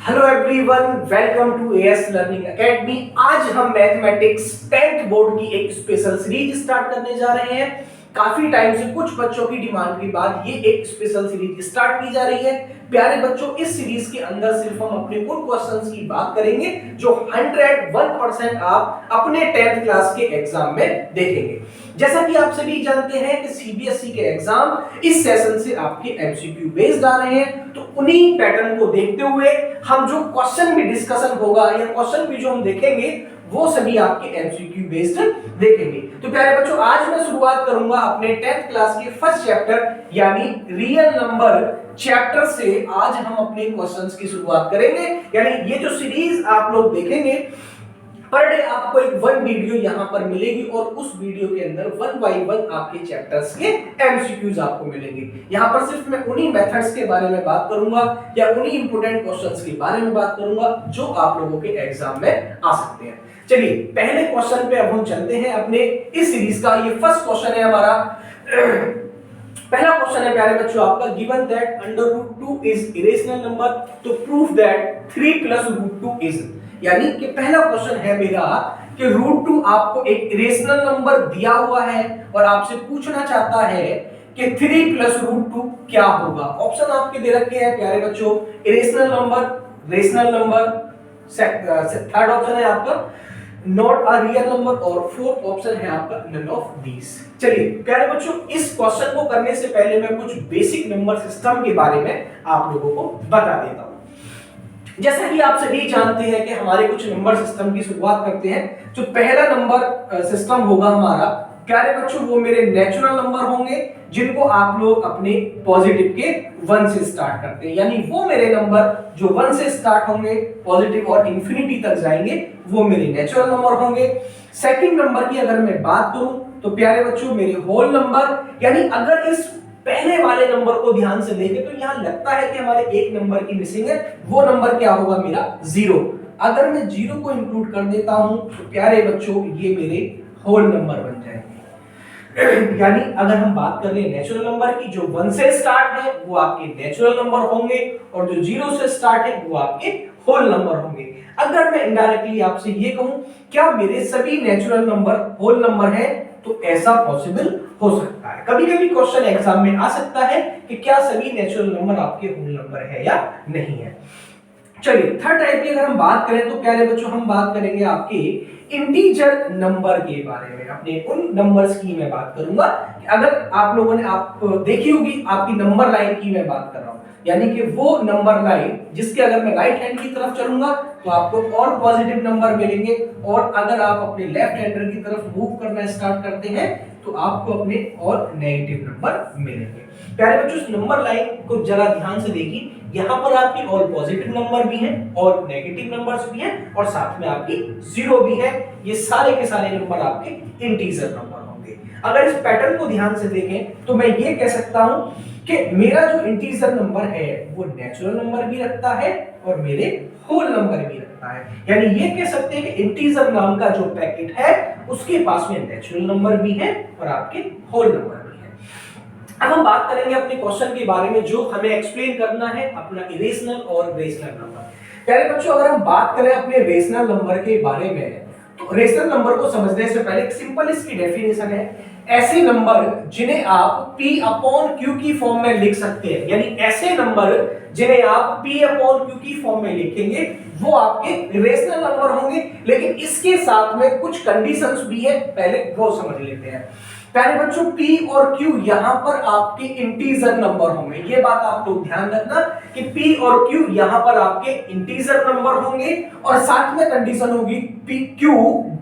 Hello everyone, welcome to AS learning academy. आज हम mathematics 10th board की एक स्पेशल सीरीज स्टार्ट करने जा रहे हैं। काफी टाइम से कुछ बच्चों की डिमांड के बाद ये एक स्पेशल सीरीज स्टार्ट की जा रही है। प्यारे बच्चों, इस सीरीज के अंदर सिर्फ हम अपने उन क्वेश्चंस की बात करेंगे जो 101% आप अपने 10th क्लास के एग्जाम में देखेंगे। जैसा कि आप सभी जानते हैं कि सीबीएसई के एग्जाम इस सेशन से आपके एमसीक्यू बेस्ड आ रहे हैं, तो उन्हीं पैटर्न को देखते हुए हम जो क्वेश्चन भी डिस्कशन होगा या क्वेश्चन भी जो हम देखेंगे वो सभी आपके एमसीक्यू बेस्ड देखेंगे। तो प्यारे बच्चों, आज मैं शुरुआत करूंगा अपने 10th क्लास के फर्स्ट चैप्टर यानी रियल नंबर चैप्टर से। आज हम अपने क्वेश्चंस की शुरुआत करेंगे। यानी ये जो सीरीज आप लोग देखेंगे, पर डे आपको एक वन वीडियो यहां पर मिलेगी और उस वीडियो के अंदर वन बाय वन आपके चैप्टर्स के एमसीक्यूज आपको मिलेंगे। यहां पर सिर्फ मैं उन्हीं मेथड्स के बारे में बात करूंगा या उन्हीं इंपोर्टेंट क्वेश्चंस के बारे में बात करूंगा जो आप लोगों के एग्जाम में आ सकते हैं। चलिए पहले क्वेश्चन पे अब हम चलते हैं अपने इस सीरीज का। ये फर्स्ट क्वेश्चन है हमारा। पहला क्वेश्चन है प्यारे बच्चों आपका, given that √2 is irrational number, तो प्रूफ दैट 3 + √2 इज। यानी कि पहला क्वेश्चन है मेरा कि √2 आपको एक इरेशनल नंबर दिया हुआ है और आपसे पूछना चाहता है कि 3 + √2 क्या होगा। ऑप्शन आपके दे रखे हैं प्यारे बच्चों, irrational number, rational number, third option है आपका नॉट अ रियल नंबर और फोर्थ ऑप्शन है आपका नन ऑफ दीस। चलिए प्यारे बच्चों, इस क्वेश्चन को करने से पहले मैं कुछ बेसिक नंबर सिस्टम के बारे में आप लोगों को बता देता हूं। जैसा कि आप सभी जानते हैं कि हमारे कुछ नंबर सिस्टम की शुरुआत करते हैं। जो पहला नंबर सिस्टम होगा हमारा प्यारे बच्चों, वो मेरे नेचुरल नंबर होंगे जिनको आप लोग अपने पॉजिटिव के 1 से स्टार्ट करते हैं। यानी वो मेरे नंबर जो 1 से स्टार्ट होंगे पॉजिटिव और इंफिनिटी तक जाएंगे, वो मेरे नेचुरल नंबर होंगे। सेकंड नंबर की अगर मैं बात करूं तो प्यारे बच्चों मेरे होल नंबर, यानी अगर इस पहले वाले नंबर को ध्यान से देखें तो यहां लगता है कि हमारे एक नंबर की मिसिंग है, वो नंबर क्या होगा मेरा 0। अगर मैं 0 को इंक्लूड कर देता हूं तो प्यारे बच्चों ये मेरे होल नंबर बन जाएंगे। यानी अगर हम बात कर रहे हैं नेचुरल नंबर की, जो 1 से स्टार्ट है वो आपके नेचुरल नंबर होंगे और जो 0 से स्टार्ट है वो आपके होल नंबर होंगे। अगर मैं इनडायरेक्टली आपसे ये कहूं क्या मेरे सभी नेचुरल नंबर होल नंबर है, तो ऐसा पॉसिबल हो सकता है। कभी-कभी क्वेश्चन एग्जाम में आ सकता है कि क्या सभी नेचुरल नंबर आपके होल नंबर है या नहीं है। चलिए थर्ड टाइप की अगर हम बात करें तो प्यारे बच्चों हम बात करेंगे आपके इंटीजर नंबर के बारे में। अपने उन नंबर्स की मैं बात करूंगा कि अगर आप लोगों ने आप देखी होगी आपकी नंबर लाइन की मैं बात कर रहा हूं, यानी कि वो नंबर लाइन जिसके अगर मैं राइट हैंड की तरफ चलूंगा तो आपको और पॉजिटिव नंबर मिलेंगे और अगर आप अपने लेफ्ट हैंडर की तरफ मूव करना स्टार्ट करते हैं तो आपको अपने और नेगेटिव नंबर मिलेंगे। प्यारे बच्चों इस नंबर लाइन को जरा ध्यान से देखिए, यहाँ पर आपकी ऑल पॉजिटिव नंबर भी हैं और नेगेटिव नंबर्स भी हैं और साथ में आपकी 0 भी है। ये सारे के सारे नंबर आपके इंटीजर नंबर होंगे। अगर इस पैटर्न को ध्यान से देखें तो मैं ये कह सकता हूं कि मेरा जो इंटीजर नंबर है वो नेचुरल नंबर भी रखता है और मेरे होल नंबर भी रखता है। यानी ये कह सकते हैं कि इंटीजर नाम का जो पैकेट है उसके पास में नेचुरल नंबर भी है और आपके होल नंबर भी है। अब हम बात करेंगे अपने क्वेश्चन के बारे में जो हमें एक्सप्लेन करना है अपना इरेशनल और रेशनल नंबर। प्यारे बच्चों अगर हम बात करें अपने रेशनल नंबर के बारे में तो रेशनल नंबर को समझने से पहले एक सिंपल इसकी डेफिनेशन है, ऐसे नंबर जिन्हें आप P/Q की फॉर्म में लिख सकते हैं। यानी ऐसे नंबर जिन्हें आप P/Q की फॉर्म में लिखेंगे वो आपके रेशनल नंबर होंगे। लेकिन इसके साथ में कुछ कंडीशंस भी है, पहले वो समझ लेते हैं। प्यारे बच्चों P और Q यहां पर आपके इंटीजर नंबर होंगे। ये बात आप लोग ध्यान रखना कि P और Q यहां पर आपके इंटीजर नंबर होंगे और साथ में कंडीशन होगी Q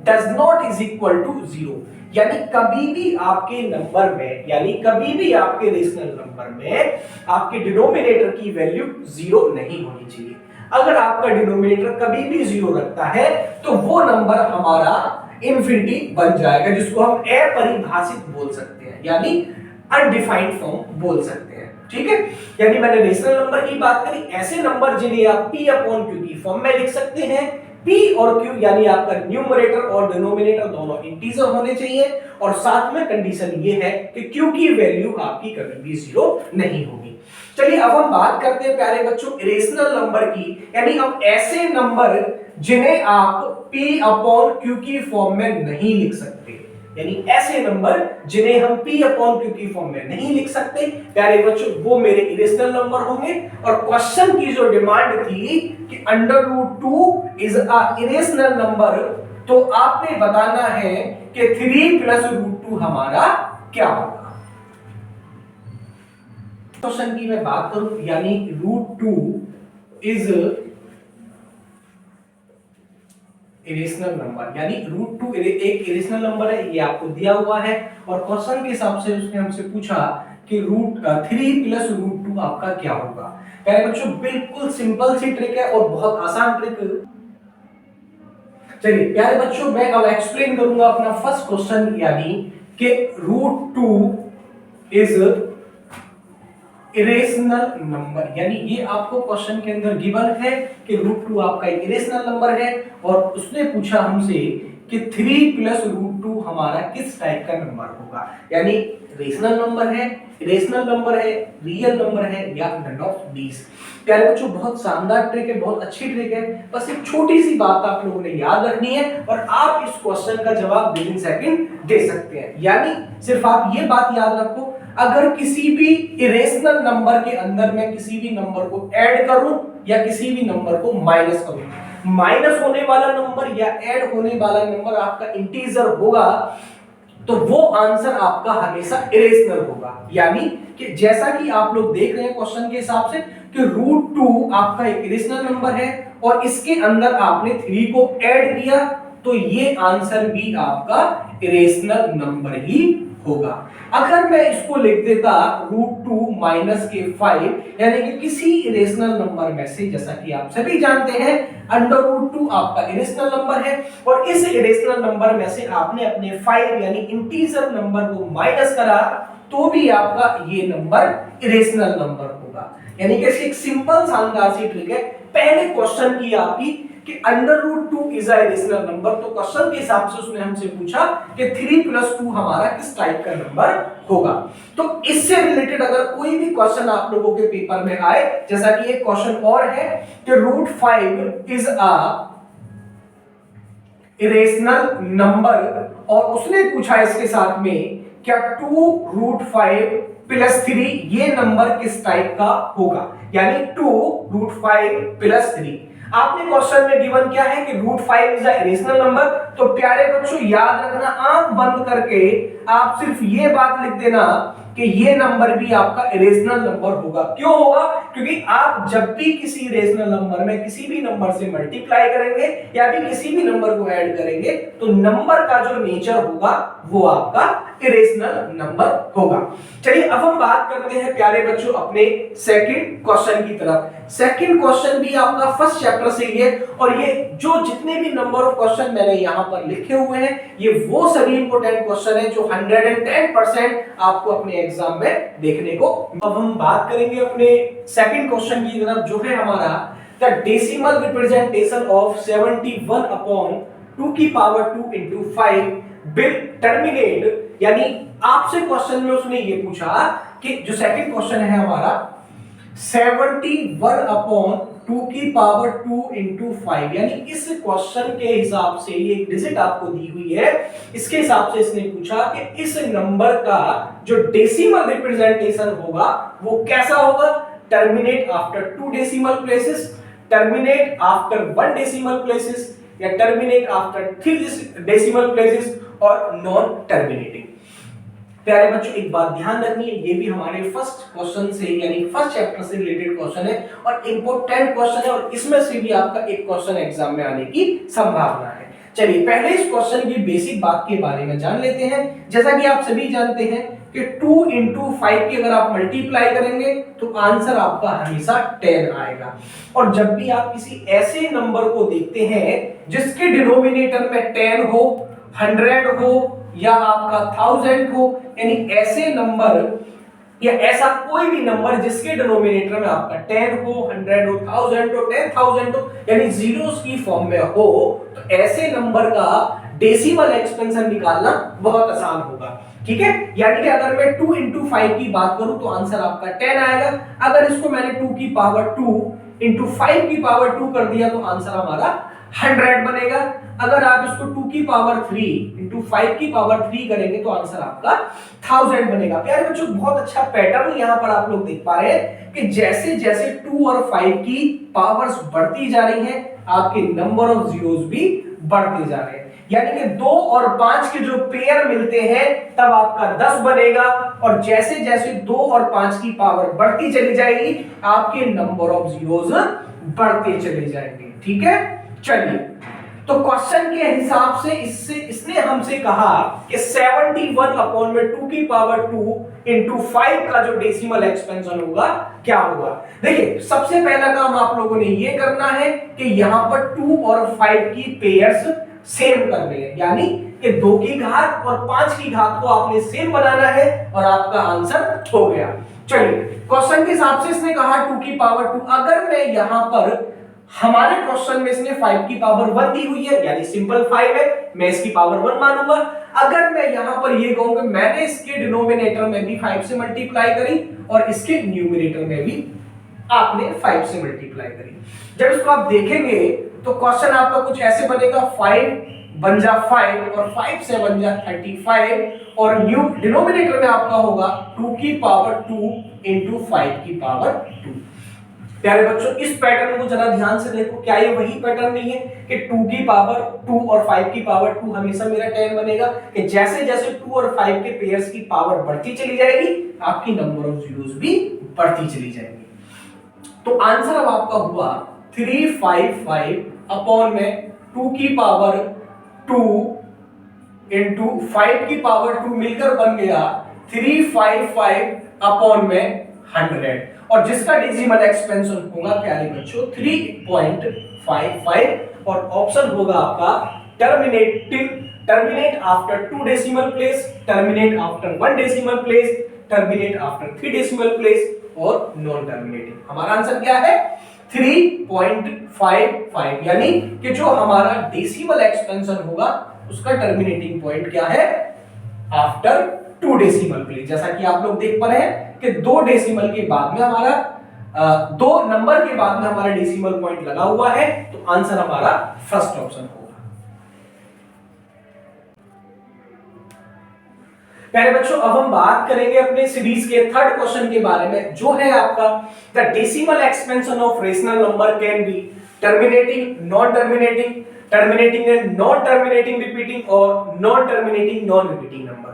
does not is equal to 0। यानी कभी भी आपके नंबर में, यानी कभी भी आपके रेशनल नंबर में आपके डिनोमिनेटर की वैल्यू 0 नहीं होनी चाहिए। अगर आपका डिनोमिनेटर कभी भी 0 रखता है तो वो नंबर हमारा इंफिनिटी बन जाएगा, जिसको हम अपरिभाषित बोल सकते हैं, यानी अनडिफाइंड फॉर्म बोल सकते हैं। ठीक है, यानी मैंने रेशनल नंबर की बात करी, ऐसे नंबर जिन्हें आप P/Q की फॉर्म में लिख सकते हैं। P और Q यानी आपका न्यूमरेटर और डिनोमिनेटर दोनों इंटीजर होने चाहिए और साथ में कंडीशन ये है कि Q की वैल्यू आपकी कभी भी 0 नहीं होगी। चलिए अब हम बात करते हैं प्यारे बच्चों इरेशनल नंबर की, यानी हम ऐसे नंबर जिन्हें आप P अपॉन Q की फॉर्म में नहीं लिख सकते, यानी ऐसे नंबर जिन्हें हम P अपॉन Q की फॉर्म में नहीं लिख सकते प्यारे बच्चों, वो मेरे इरेशनल नंबर होंगे। और क्वेश्चन की जो डिमांड थी कि √2 इज अ इरेशनल नंबर, तो आपने बताना है कि 3 प्लस √2 हमारा क्या होगा। क्वेश्चन की मैं बात करूं, यानी √2 इज इरेशनल नंबर, यानी √2 एक इरेशनल नंबर है, ये आपको दिया हुआ है। और क्वेश्चन के हिसाब से उसने हमसे पूछा कि √3 प्लस √2 आपका क्या होगा। प्यारे बच्चों बिल्कुल सिंपल सी ट्रिक है और बहुत आसान ट्रिक। चलिए प्यारे बच्चों मैं अब एक्सप्लेन करूंगा अपना फर्स्ट क्वेश्चन, यानी कि √2 इज इरेशनल नंबर, यानी ये आपको क्वेश्चन के अंदर गिवन है कि √2 आपका एक इरेशनल नंबर है। और उसने पूछा हमसे कि 3 प्लस √2 हमारा किस टाइप का नंबर होगा, यानी रेशनल नंबर है, इरेशनल नंबर है, रियल नंबर है, या नन ऑफ दीस। प्यारे बच्चों बहुत शानदार ट्रिक है, बहुत अच्छी ट्रिक है। बस एक छोटी सी बात आप लोगों ने याद रखनी है और आप इस क्वेश्चन का जवाब विद इन सेकंड दे सकते हैं। यानी सिर्फ आप ये बात याद रखो, अगर किसी भी इरेशनल नंबर के अंदर मैं किसी भी नंबर को ऐड करूं या किसी भी नंबर को माइनस करूं, माइनस होने वाला नंबर या ऐड होने वाला नंबर आपका इंटीजर होगा, तो वो आंसर आपका हमेशा इरेशनल होगा। यानी कि जैसा कि आप लोग देख रहे हैं क्वेश्चन के हिसाब से कि √2 आपका एक इरेशनल नंबर है और इसके अंदर आपने 3 को ऐड किया, तो ये आंसर भी आपका इरेशनल नंबर ही होगा। अगर मैं इसको लिख देता √2 माइनस के 5, यानी कि किसी इरेशनल नंबर में से, जैसा कि आप सभी जानते हैं √2 आपका इरेशनल नंबर है और इस इरेशनल नंबर में से आपने अपने 5 यानी इंटीजर नंबर को माइनस करा, तो भी आपका ये नंबर इरेशनल नंबर होगा। यानी कि एक सिंपल शानदार सी ट्रिक है। पहले क्वेश्चन की आपकी कि √2 इज अ इरेशनल नंबर, तो क्वेश्चन के हिसाब से उसने हमसे पूछा कि 3 प्लस 2 हमारा किस टाइप का नंबर होगा। तो इससे रिलेटेड अगर कोई भी क्वेश्चन आप लोगों के पेपर में आए, जैसा कि एक क्वेश्चन और है कि √5 इज अ इरेशनल नंबर, और उसने पूछा इसके साथ में क्या 2√5 प्लस 3 ये नंबर किस टाइप का होगा, यानी 2√5 प्लस 3। आपने क्वेश्चन में गिवन क्या है कि √5 इज अ इरेशनल नंबर, तो प्यारे बच्चों याद रखना, आंख बंद करके आप सिर्फ ये बात लिख देना कि ये नंबर भी आपका इरेशनल नंबर होगा। क्यों होगा? क्योंकि आप जब भी किसी इरेशनल नंबर में किसी भी नंबर से मल्टीप्लाई करेंगे या भी किसी भी नंबर को ऐड करेंगे, तो नंबर का जो नेचर होगा वो आपका इरेशनल नंबर होगा। चलिए अब हम बात करते हैं प्यारे बच्चों अपने सेकंड क्वेश्चन की तरफ। सेकंड क्वेश्चन भी आपका फर्स्ट चैप्टर से ही है और ये जो जितने भी नंबर ऑफ क्वेश्चन मैंने यहां पर लिखे हुए हैं, ये वो सभी इंपॉर्टेंट क्वेश्चन है जो 110% आपको अपने एग्जाम में देखने को। अब हम बात करेंगे अपने सेकंड क्वेश्चन की तरफ, जो है हमारा the decimal representation of 71 upon 2 की पावर 2 into 5 विल टर्मिनेट। यानी आपसे क्वेश्चन में उसने ये पूछा कि जो सेकंड क्वेश्चन है हमारा 71 अपॉन 2 की पावर 2 into 5, यानी इस क्वेश्चन के हिसाब से ये डिजिट आपको दी हुई है, इसके हिसाब से इसने पूछा कि इस नंबर का जो डेसिमल रिप्रेजेंटेशन होगा वो कैसा होगा। Terminate after 2 decimal places, terminate after 1 decimal places, या टर्मिनेट आफ्टर 3 डेसिमल प्लेसेस, और नॉन टर्मिनेटिंग। प्यारे बच्चों एक बात ध्यान रखनी है, ये भी हमारे फर्स्ट क्वेश्चन से यानी फर्स्ट चैप्टर से रिलेटेड क्वेश्चन है और इंपॉर्टेंट क्वेश्चन है और इसमें से भी आपका एक क्वेश्चन एग्जाम में आने की संभावना है। चलिए पहले इस क्वेश्चन की बेसिक बात के बारे में जान लेते हैं। जैसा कि आप सभी जानते हैं कि 2 into 5 की अगर आप मल्टीप्लाई करेंगे तो आंसर आपका हमेशा 10 आएगा। और जब भी आप किसी ऐसे नंबर को देखते हैं जिसके डिनोमिनेटर में 10 हो, 100 हो या आपका 1000 हो, यानी ऐसे नंबर या ऐसा कोई भी नंबर जिसके डिनोमिनेटर में आपका 10 हो, 100 हो, 1000 हो, 10,000 हो, यानी जीरोस की फॉर्म में हो, तो ऐसे नंबर का डेसिमल एक्सपेंशन निकालना बहुत आसान होगा। ठीक है, यानी कि अगर मैं 2 इंटू 5 की बात करूं तो आंसर आपका 10 आएगा। अगर इसको मैंने 2 की पावर 2 इंटू 5 की पावर 2 कर दिया तो आंसर हमारा 100 बनेगा। अगर आप इसको 2 की पावर 3 इंटू 5 की पावर 3 करेंगे तो आंसर आपका 1000 बनेगा। प्यारे बच्चों, बहुत अच्छा पैटर्न यहां पर आप लोग देख पा रहे हैं कि जैसे जैसे 2 और 5 की पावर्स बढ़ती जा रही हैं, आपके नंबर ऑफ जीरोस भी बढ़ते जा रहे हैं। यानी कि 2 और 5 के जो पेयर मिलते हैं तब आपका 10 बनेगा, और जैसे जैसे 2 और 5 की पावर बढ़ती चली जाएगी आपके नंबर ऑफ जीरोस बढ़ते चले जाएंगे। ठीक है, चलिए, तो क्वेश्चन के हिसाब से इसने हमसे कहा कि 71 अपॉन में 2 की पावर 2 इंटू 5 का जो डेसिमल एक्सपेंशन होगा क्या होगा। देखिए, सबसे पहला काम आप लोगों ने ये करना है कि यहां पर 2 और 5 की पेयर्स सेम करने हैं, यानी कि 2 की घात और 5 की घात को आपने सेम बनाना है और आपका आंसर हो गया। चलिए, क्वेश्चन के हिसाब से इसने कहा 2 की पावर 2, अगर मैं यहां पर हमारे क्वेश्चन में इसने 5 की पावर 1 दी हुई है, यानी सिंपल 5 है, मैं इसकी पावर 1 मानूंगा। अगर मैं यहां पर ये कहूं कि मैंने इसके डिनोमिनेटर में भी 5 से मल्टीप्लाई करी और इसके न्यूमरेटर में भी आपने 5 से मल्टीप्लाई करी, जब इसको आप देखेंगे तो क्वेश्चन आपका कुछ ऐसे बनेगा, 5 बन जा 5 और 5 से बन जा 35 और न्यू डिनोमिनेटर में आपका होगा 2 की पावर 2 इंटू 5 की पावर 2। प्यारे बच्चों, इस पैटर्न को जरा ध्यान से देखो, क्या ये वही पैटर्न नहीं है कि 2 की पावर 2 और 5 की पावर 2 हमेशा मेरा 10 बनेगा, कि जैसे जैसे 2 और 5 के पेयर्स की पावर बढ़ती चली जाएगी आपकी नंबर ऑफ जीरोस भी बढ़ती चली जाएगी। तो आंसर अब आपका हुआ 355 अपॉन में 2 की पावर 2 इंटू 5 की पावर 2 मिलकर बन गया 355 अपॉन में 100, और जिसका डेसिमल एक्सपेंशन होगा प्यारे बच्चों 3.55, और ऑप्शन होगा आपका terminate after 2 decimal place, terminate after 1 decimal place, terminate after 3 decimal place और नॉन टर्मिनेटिंग। हमारा आंसर क्या है 3.55, यानी कि जो हमारा डेसिमल एक्सपेंशन होगा उसका टर्मिनेटिंग पॉइंट क्या है आफ्टर 2 डेसिमल प्लेस। जैसा कि आप लोग देख पा रहे हैं कि 2 डेसिमल के बाद में हमारा 2 नंबर के बाद में हमारा डेसिमल पॉइंट लगा हुआ है, तो आंसर हमारा फर्स्ट ऑप्शन होगा। प्यारे बच्चों, अब हम बात करेंगे अपने सीरीज के थर्ड क्वेश्चन के बारे में, जो है आपका the decimal expansion of rational number can be terminating, non terminating, terminating and non terminating repeating और non terminating non repeating number.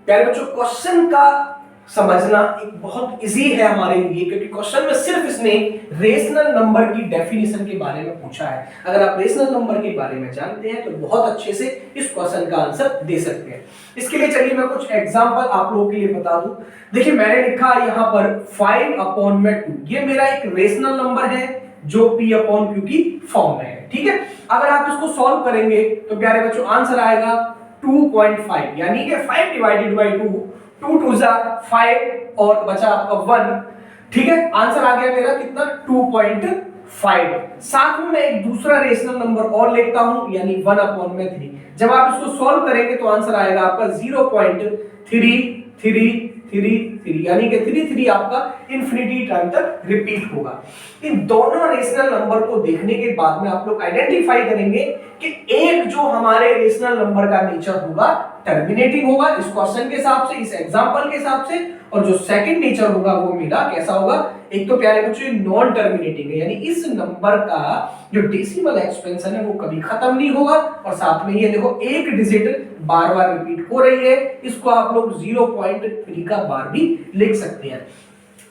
प्यारे बच्चों, क्वेश्चन का समझना एक बहुत इजी है हमारे लिए, क्योंकि क्वेश्चन में सिर्फ इसने रेशनल नंबर की डेफिनेशन के बारे में पूछा है। अगर आप रेशनल नंबर के बारे में जानते हैं तो बहुत अच्छे से इस क्वेश्चन का आंसर दे सकते हैं। इसके लिए चलिए मैं कुछ एग्जांपल आप लोगों के लिए बता दूं। देखिए, मैंने लिखा यहां पर 5 अपॉन में 2, ये मेरा एक रेशनल नंबर है जो p अपॉन q की फॉर्म में है। ठीक है, अगर आप इसको सॉल्व करेंगे तो प्यारे बच्चों आंसर आएगा 2.5, यानी कि 5 डिवाइडेड बाय 2, 2 2 जा 5 और बचा आपका 1। ठीक है, आंसर आ गया मेरा कितना 2.5। साथ में मैं एक दूसरा रेशनल नंबर और लेता हूं, यानी 1 अपॉन में 3। जब आप इसको सॉल्व करेंगे तो आंसर आएगा आपका 0.3333, यानी कि 33 आपका इंफिनिटी टाइम तक रिपीट होगा। इन दोनों रेशनल नंबर को देखने के बाद में आप लोग आइडेंटिफाई करेंगे कि एक जो हमारे रेशनल नंबर का नेचर होगा टर्मिनेटिंग होगा इस क्वेश्चन के हिसाब से, इस एग्जांपल के हिसाब से, और जो सेकंड नेचर होगा वो मेरा कैसा होगा, एक तो प्यारे बच्चों नॉन टर्मिनेटिंग है, यानी इस नंबर का जो डेसिमल एक्सपेंशन है वो कभी खत्म नहीं होगा, और साथ में ये देखो एक डिजिट बार बार रिपीट हो रही है। इसको आप लोग 0.3 का बार भी लिख सकते हैं।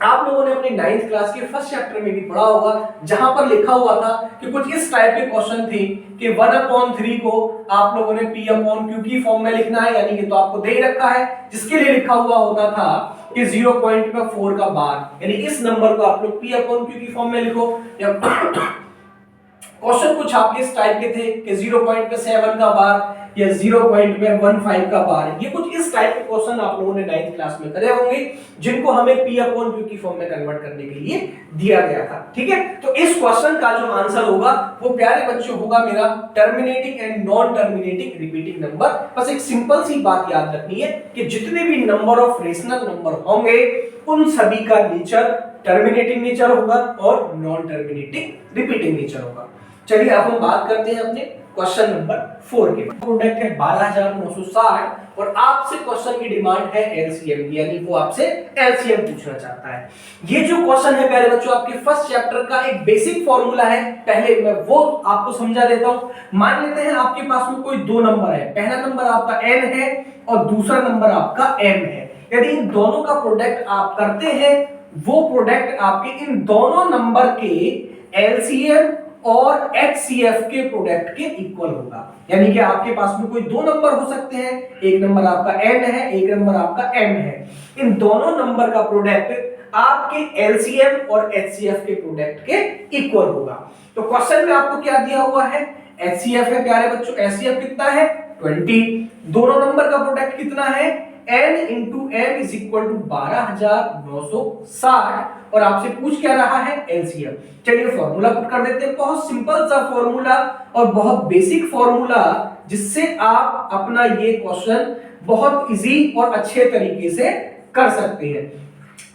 आप लोगों ने अपने 9th क्लास के फर्स्ट चैप्टर में भी पढ़ा होगा, जहां पर लिखा हुआ था कि कुछ इस टाइप के क्वेश्चन थे कि 1/3 को आप लोगों ने p अपॉन q की फॉर्म में लिखना है, यानी कि तो आपको दे ही रखा है, जिसके लिए लिखा हुआ होता था कि 0.4 का बार, यानी इस नंबर को आप लोग p अपॉन q की फॉर्म में लिखो। या क्वेश्चन कुछ आपके इस टाइप के थे कि 0.7 का बार, या 0.15 का बार, ये कुछ इस टाइप के क्वेश्चन आप लोगों ने 9th क्लास में करे होंगे, जिनको हमें P अपॉन Q की फॉर्म में कन्वर्ट करने के लिए दिया गया था। ठीक है, तो इस क्वेश्चन का जो आंसर होगा वो प्यारे बच्चों होगा मेरा terminating and non terminating repeating number. बस एक सिंपल सी बात याद रखनी है कि जितने भी नंबर ऑफ रेशनल नंबर होंगे उन सभी का नेचर टर्मिनेटिंग नेचर होगा और नॉन टर्मिनेटिंग रिपीटिंग नेचर होगा। चलिए अब हम बात करते हैं अपने क्वेश्चन नंबर 4 के। प्रोडक्ट है 12960 और आपसे क्वेश्चन की डिमांड है एलसीएम की, यानी वो आपसे एलसीएम पूछना चाहता है। ये जो क्वेश्चन है प्यारे बच्चों आपके फर्स्ट चैप्टर का एक बेसिक फॉर्मूला है, पहले मैं वो आपको समझा देता हूं। मान लेते हैं आपके पास में कोई दो नंबर है, पहला नंबर आपका n है और दूसरा नंबर आपका m है। यदि इन दोनों का प्रोडक्ट आप करते हैं, वो प्रोडक्ट आपके इन दोनों नंबर के एलसीएम और HCF के प्रोडक्ट के इक्वल होगा। यानी कि आपके पास में कोई दो नंबर हो सकते हैं, एक नंबर आपका n है, एक नंबर आपका m है। इन दोनों नंबर का प्रोडक्ट आपके LCM और HCF के प्रोडक्ट के इक्वल होगा। तो क्वेश्चन में आपको क्या दिया हुआ है, HCF है प्यारे बच्चों, HCF कितना है 20, दोनों नंबर का प्रोडक्ट कितना है n into m is equal to 12960 और आपसे पूछ क्या रहा है एलसीएम। चलिए फॉर्मूला पुट कर देते हैं, बहुत सिंपल सा फॉर्मूला और बहुत बेसिक फॉर्मूला, जिससे आप अपना ये क्वेश्चन बहुत इजी और अच्छे तरीके से कर सकते हैं।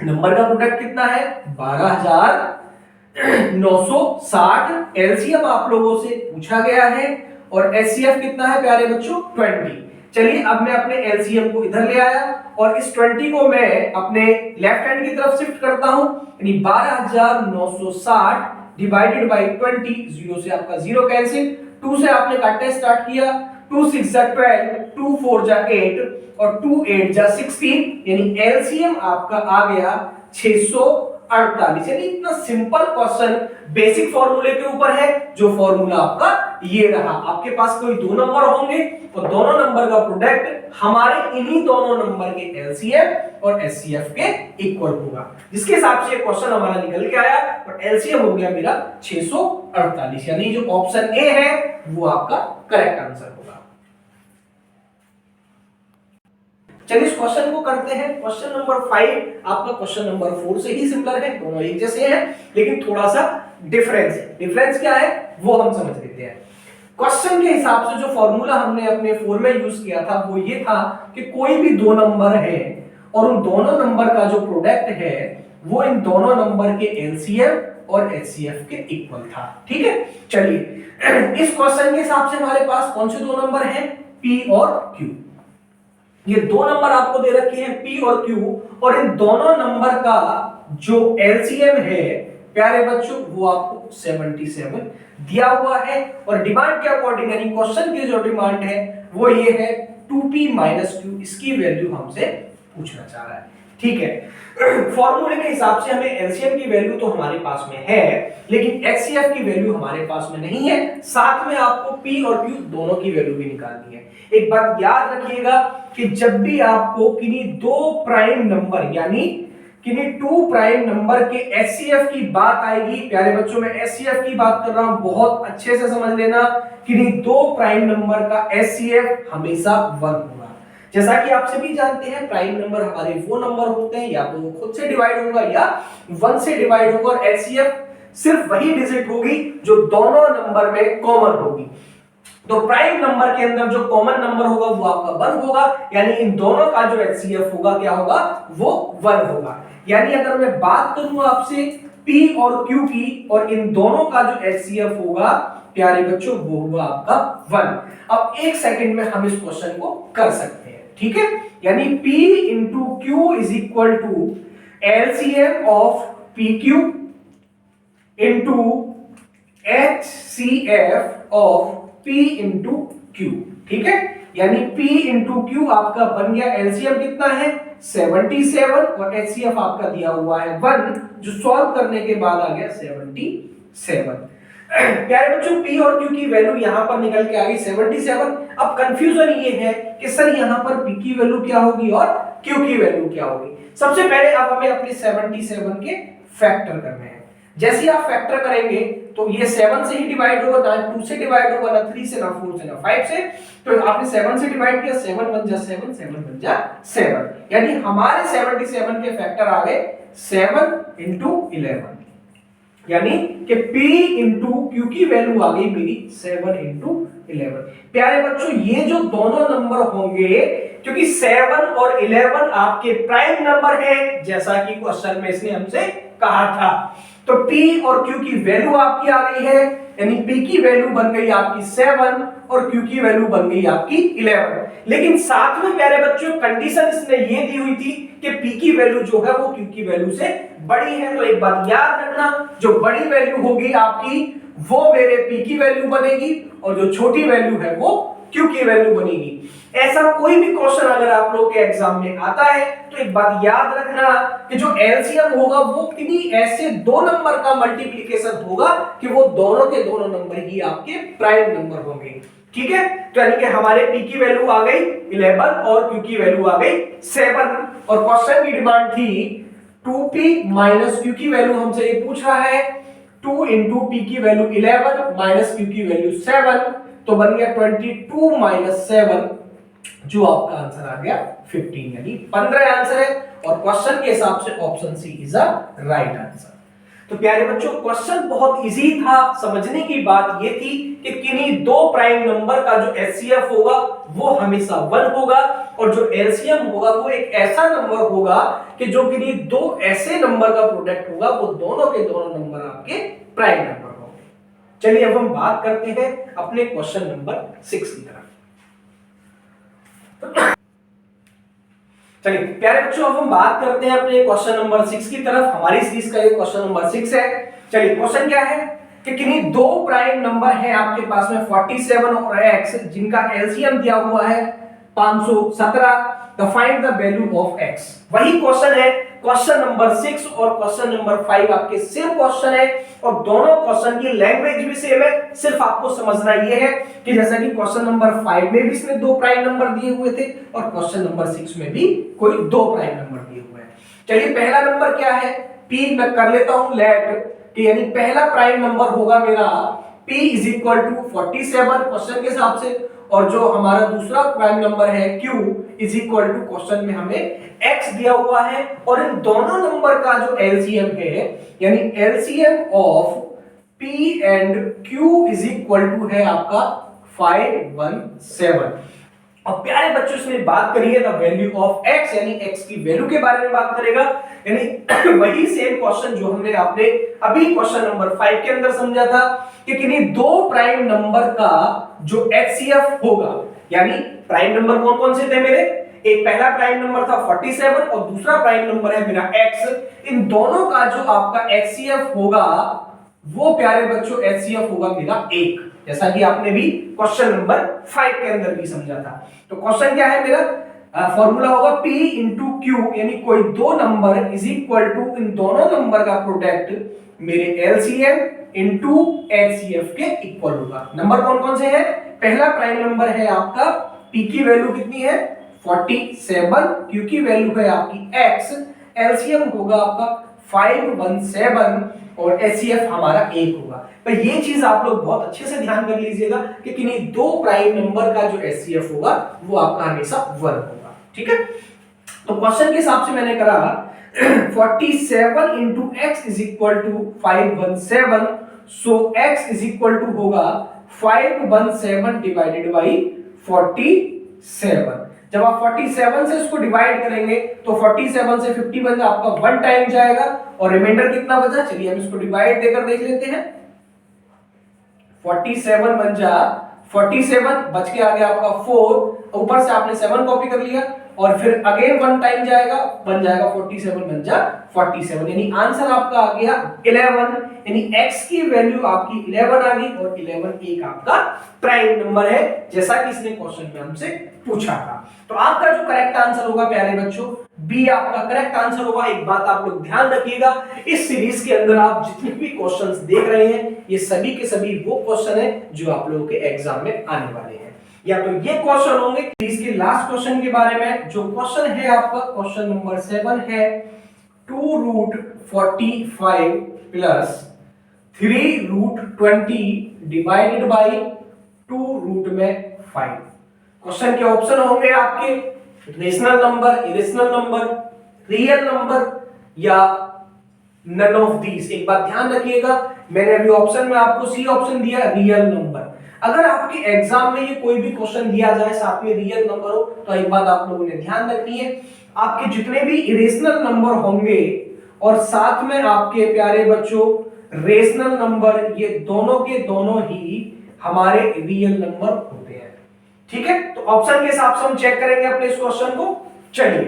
नंबर का प्रोडक्ट कितना है 12960, एलसीएम आप लोगों से पूछा गया है और एचसीएफ कितना है प्यारे बच्चों 20। चलिए अब मैं अपने एलसीएम को इधर ले आया और इस 20 को मैं अपने लेफ्ट हैंड की तरफ शिफ्ट करता हूं, यानी 12960 डिवाइडेड बाय 20, 0 से आपका 0 कैंसिल, 2 से आपने काटना स्टार्ट किया, 2 6 जा 12, 2 4 जा 8 और 2 8 जा 16, यानी एलसीएम आपका आ गया 648। यानी इतना सिंपल क्वेश्चन बेसिक फॉर्मूले के ऊपर है, जो फॉर्मूला आपका ये रहा। आपके पास कोई दो नंबर होंगे और दोनों नंबर का प्रोडक्ट हमारे इन्हीं दोनों नंबर के एलसीएम और एचसीएफ के इक्वल होगा, जिसके हिसाब से क्वेश्चन हमारा निकल के आया और एलसीएम हो गया मेरा 648, यानी जो ऑप्शन ए है वो आपका करेक्ट आंसर होगा। चलिए इस क्वेश्चन को करते हैं। क्वेश्चन नंबर 5 आपका क्वेश्चन नंबर 4 से ही सिमिलर है, दोनों एक जैसे हैं, लेकिन थोड़ा सा डिफरेंस है। डिफरेंस क्या है वो हम समझ लेते हैं। क्वेश्चन के हिसाब से जो फॉर्मूला हमने अपने 4 में यूज किया था वो ये था कि कोई भी दो नंबर है और उन दोनों नंबर का जो प्रोडक्ट है वो इन दोनों नंबर के एलसीएम और एचसीएफ के इक्वल था। ठीक है, चलिए इस क्वेश्चन के हिसाब से हमारे पास कौन से दो नंबर हैं, P और Q। ये दो नंबर आपको दे रखे हैं P और Q, और इन दोनों नंबर का जो एलसीएम है प्यारे बच्चों वो आपको 77 दिया हुआ है और डिमांड के अकॉर्डिंग, यानी क्वेश्चन की जो डिमांड है वो ये है 2p - q, इसकी वैल्यू हमसे पूछना चाह रहा है। ठीक है, फॉर्मूले के हिसाब से हमें एलसीएम की वैल्यू तो हमारे पास में है, लेकिन एचसीएफ की वैल्यू हमारे पास में नहीं है। साथ में आपको P और Q दोनों की वैल्यू भी निकालनी है। एक बात याद रखिएगा कि जब भी आपको किन्हीं दो प्राइम नंबर यानी किन्हीं 2 प्राइम नंबर के एचसीएफ की बात आएगी, प्यारे बच्चों मैं एचसीएफ की बात कर रहा हूं, बहुत अच्छे से समझ लेना, किन्हीं दो प्राइम नंबर का एचसीएफ हमेशा 1 होगा। जैसा कि आप सभी जानते हैं प्राइम नंबर हमारे वो नंबर होते हैं या तो वो खुद से डिवाइड होगा या 1 से डिवाइड होगा, और एचसीएफ सिर्फ वही डिजिट होगी जो दोनों नंबर में कॉमन होगी। तो प्राइम नंबर के अंदर जो कॉमन नंबर होगा वो आपका 1 होगा, यानी इन दोनों का जो एचसीएफ होगा क्या होगा, वो 1 होगा। यानी अगर मैं बात करूं आपसे P और Q की, और इन दोनों का जो एचसीएफ होगा प्यारे बच्चों वो होगा आपका 1। अब एक सेकंड में हम इस क्वेश्चन को कर सकते हैं। ठीक है, यानी P into Q is equal to LCM of PQ into HCF of P into Q। ठीक है, यानी P इंटू Q आपका बन गया, एलसीएम कितना है 77 और HCF आपका दिया हुआ है 1, जो सॉल्व करने के बाद आ गया 77। प्यारे बच्चों P और Q की वैल्यू यहां पर निकल के आ गई 77। अब कंफ्यूजन ये है कि सर यहां पर P की वैल्यू क्या होगी और Q की वैल्यू क्या होगी। सबसे पहले अब हमें अपने 77 के फैक्टर करने हैं। जैसे ही आप फैक्टर करेंगे तो ये 7 से ही डिवाइड होगा, ना 2 से डिवाइड होगा, ना 3 से, ना 4 से, ना 5 से। तो आपने 7 से डिवाइड किया, 7 बन जा 7, 7 बन जा 7, यानी हमारे 77 के फैक्टर आ गए 7 into 11, यानी कि P इंटू Q की वैल्यू आ गई मेरी 7 into 11। प्यारे बच्चों, ये जो दोनों नंबर होंगे, क्योंकि 7 और 11 आपके प्राइम नंबर है, जैसा कि क्वेश्चन में इसने हमसे कहा था, तो P और Q की वैल्यू आपकी आ गई है, यानी P की वैल्यू बन गई आपकी 7 और Q की वैल्यू बन गई आपकी 11। लेकिन साथ में प्यारे बच्चों कंडीशन इसने ये दी हुई थी कि P की वैल्यू जो है वो Q की वैल्यू से बड़ी है। तो एक बात याद रखना, जो बड़ी वैल्यू होगी आपकी वो मेरे P की वैल्यू बनेगी, और जो छोटी वैल्यू है वो Q की वैल्यू बनेगी। ऐसा कोई भी क्वेश्चन अगर आप लोग के एग्जाम में आता है तो एक बात याद रखना कि जो एलसीएम होगा वो किन्हीं ऐसे दो नंबर का मल्टीप्लिकेशन होगा कि वो दोनों के दोनों नंबर ही आपके प्राइम नंबर होंगे। ठीक है, तो यानी कि हमारे P की वैल्यू आ गई 11 और Q की वैल्यू आ गई 7, और क्वेश्चन की डिमांड थी 2P माइनस Q की वैल्यू हमसे ये पूछ रहा है 2 इंटू P की वैल्यू 11 माइनस Q की वैल्यू 7, तो बन गया 22 माइनस 7, जो आपका आंसर आ गया 15, यानी 15 आंसर है, और क्वेश्चन के हिसाब से option C is a right answer. तो प्यारे बच्चों, क्वेश्चन बहुत इजी था। समझने की बात ये थी कि किन्हीं दो प्राइम नंबर का जो एचसीएफ होगा वो हमेशा 1 होगा, और जो एलसीएम होगा वो एक ऐसा नंबर होगा कि जो किन्हीं दो ऐसे नंबर का प्रोडक्ट होगा, वो दोनों के दोनों नंबर आपके प्राइम नंबर होंगे। चलिए अब हम बात करते हैं अपने क्वेश्चन नंबर 6 की तरफ। चलिए प्यारे बच्चों, अब हम बात करते हैं अपने क्वेश्चन नंबर 6 की तरफ। हमारी सीरीज का ये क्वेश्चन नंबर 6 है। चलिए क्वेश्चन क्या है कि किन्हीं दो प्राइम नंबर है आपके पास में 47 और x, जिनका एलसीएम दिया हुआ है 517, तो find the value of x। वही क्वेश्चन है, क्वेश्चन नंबर 6 और क्वेश्चन नंबर 5 आपके सेम क्वेश्चन है, और दोनों क्वेश्चन की लैंग्वेज भी सेम है। सिर्फ आपको समझना यह है कि जैसा कि क्वेश्चन नंबर 5 में भी इसने दो प्राइम नंबर दिए हुए थे, और क्वेश्चन नंबर 6 में भी कोई दो प्राइम नंबर दिए हुए हैं। चलिए पहला नंबर क्या है, p मैं कर लेता हूं लेट, कि यानी पहला प्राइम नंबर होगा मेरा p is equal to 47 question के हिसाब से, और जो हमारा दूसरा प्राइम नंबर है q is equal to, question में हमें x दिया हुआ है, और इन दोनों नंबर का जो एलसीएम है, यानी LCM of p and q is equal to है आपका 517। और प्यारे बच्चों, इसमें बात करिए द वैल्यू ऑफ x, यानी x की वैल्यू के बारे में बात करेगा, यानी वही सेम क्वेश्चन जो हमने आपने अभी क्वेश्चन नंबर 5 के अंदर समझा था कि किन्हीं दो प्राइम नंबर का जो एचसीएफ होगा, यानी प्राइम नंबर कौन कौन से थे मेरे, एक पहला प्राइम नंबर था 47 और दूसरा प्राइम नंबर है मेरा x, इन दोनों का जो आपका एचसीएफ होगा वो प्यारे बच्चों एचसीएफ होगा मेरा 1, जैसा कि आपने भी क्वेश्चन नंबर 5 के अंदर भी समझा था। तो क्वेश्चन क्या है मेरा, फॉर्मूला होगा p इंटू क्यू, यानी कोई दो नंबर इज इक्वल टू इन दोनों नंबर का प्रोडक्ट मेरे एलसीएम इंटू एचसीएफ के इक्वल होगा। नंबर कौन कौन से हैं, पहला प्राइम नंबर है आपका p की वैल्यू कितनी है 47, q की वैल्यू है आपकी x, एलसीएम होगा आपका 517, और एचसीएफ हमारा 1 होगा। पर ये चीज आप लोग बहुत अच्छे से ध्यान कर लीजिएगा कि किन्हीं दो प्राइम नंबर का जो एचसीएफ होगा वो आपका हमेशा 1 होगा। ठीक है, तो क्वेश्चन के हिसाब से मैंने करा 47 into x is equal to 517, so x is equal to होगा 517 डिवाइडेड बाई 47। जब आप 47 से इसको डिवाइड करेंगे तो 47 से 50 बन आपका 1 टाइम जाएगा, और रिमाइंडर कितना बचा, चलिए हम इसको डिवाइड देकर देख लेते हैं। 47 बन जा 47, बच के आ गया आपका 4, ऊपर से आपने 7 कॉपी कर लिया, और फिर अगेन 1 टाइम जाएगा, बन जाएगा 47 बन जा 47, यानी आंसर आपका आ गया 11, यानी x की वैल्यू आपकी 11 आ गई, और 11 एक आपका प्राइम नंबर है, जैसा कि इसने क्वेश्चन में हमसे पूछा था। तो आपका जो करेक्ट आंसर होगा प्यारे बच्चों बी आपका करेक्ट आंसर होगा। एक बात आप लोग ध्यान रखिएगा, इस सीरीज के अंदर आप जितने भी क्वेश्चंस देख रहे हैं ये सभी के सभी वो क्वेश्चन है जो आप लोगों के एग्जाम में आने वाले हैं, या तो ये क्वेश्चन होंगे सीरीज के लास्ट क्वेश्चन के बारे में। जो क्वेश्चन है आपका क्वेश्चन नंबर 7 है 2 root 45 plus 3√20 divided by 2 root में 5। क्वेश्चन के ऑप्शन होंगे आपके rational number, irrational number, real number या नन ऑफ दीज। एक बात ध्यान रखिएगा, मैंने अभी ऑप्शन में आपको सी ऑप्शन दिया रियल नंबर। अगर आपके एग्जाम में ये कोई भी क्वेश्चन दिया जाए साथ में रियल नंबर हो तो एक बात आप लोगों ने ध्यान रखनी है, आपके जितने भी इरेशनल नंबर होंगे और साथ में आपके प्यारे बच्चों रेशनल नंबर, ये दोनों के दोनों ही हमारे रियल नंबर होते हैं। ठीक है, तो ऑप्शन के हिसाब से हम चेक करेंगे अपने इस क्वेश्चन को। चलिए,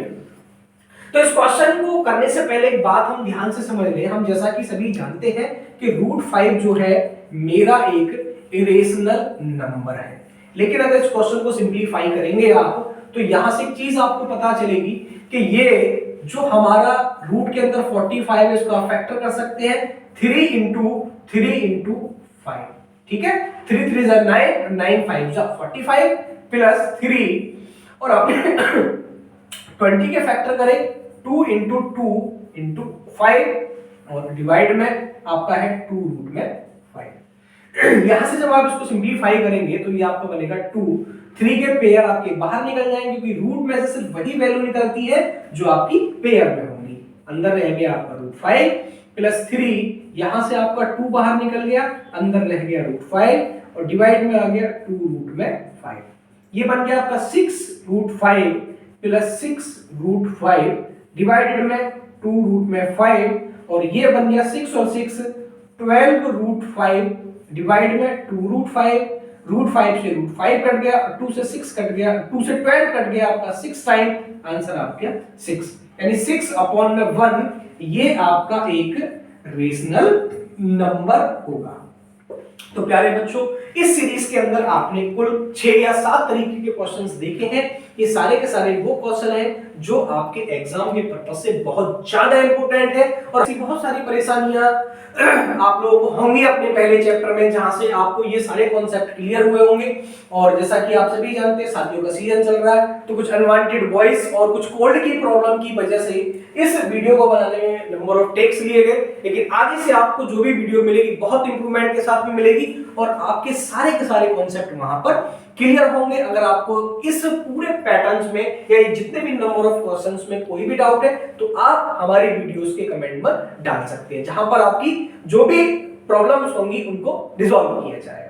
तो इस क्वेश्चन को करने से पहले एक बात हम ध्यान से समझ लें। हम जैसा कि सभी जानते हैं कि √5 जो है मेरा एक इरेशनल नंबर है, लेकिन अगर इस क्वेश्चन को सिंपलीफाई करेंगे आप तो यहां से एक चीज आपको पता चलेगी कि ये जो हमारा रूट के अंदर 45 है इसको आप फैक्टर कर सकते हैं 3 into 5। ठीक है, 3 3 जा 9, 9 5 जा 45 प्लस 3 और आपने 20 के फैक्टर करें 2 into 2 into 5 और डिवाइड में आपका है 2 रूट में 5। यहां से जब आप इसको सिंपलीफाई करेंगे तो ये आपका बनेगा 2, 3 के पेयर आपके बाहर निकल जाएंगे क्योंकि रूट में से सिर्फ वही वैल्यू निकलती है जो आपकी पेयर में होगी। अंदर रह गया आपका √5 प्लस 3, यहां से आपका 2 बाहर निकल गया, अंदर रह गया √5 और डिवाइड में आ गया 2 रूट में 5। ये बन गया आपका 6√5 प्लस 6√5 डिवाइडेड में 2 रूट में 5 और ये बन गया 6 और 6 12√5 डिवाइड में 2√5, √5 से √5 कट गया, 2 से 6 कट गया, 2 से 12 कट गया आपका 6 टाइम, आंसर आपका 6 यानी 6/1 ये आपका एक रेशनल नंबर होगा। तो प्यारे बच्चों, इस सीरीज के अंदर आपने कुल 6 या 7 तरीके के क्वेश्चंस देखे हैं। ये सारे के सारे वो क्वेश्चन हैं जो आपके एग्जाम के पर्पस से बहुत ज्यादा इंपॉर्टेंट है और ऐसी बहुत सारी परेशानियां आप लोगों को होंगी अपने पहले चैप्टर में जहां से आपको ये सारे कॉन्सेप्ट क्लियर हुए होंगे। और जैसा कि आप सभी जानते हैं शादियों का सीजन चल रहा है तो कुछ अनवांटेड वॉइस और कुछ कोल्ड की प्रॉब्लम की वजह से इस वीडियो को बनाने में नंबर ऑफ टेक्स लिए गए, लेकिन आगे से आपको जो भी वीडियो मिलेगी बहुत इंप्रूवमेंट के साथ में मिलेगी और आपके सारे के सारे कॉन्सेप्ट वहां पर क्लियर होंगे। अगर आपको इस पूरे पैटर्न्स में या जितने भी नंबर ऑफ क्वेश्चंस में कोई भी डाउट है तो आप हमारे वीडियोस के कमेंट में डाल सकते हैं, जहां पर आपकी जो भी प्रॉब्लम्स होंगी उनको रिजॉल्व किया जाएगा।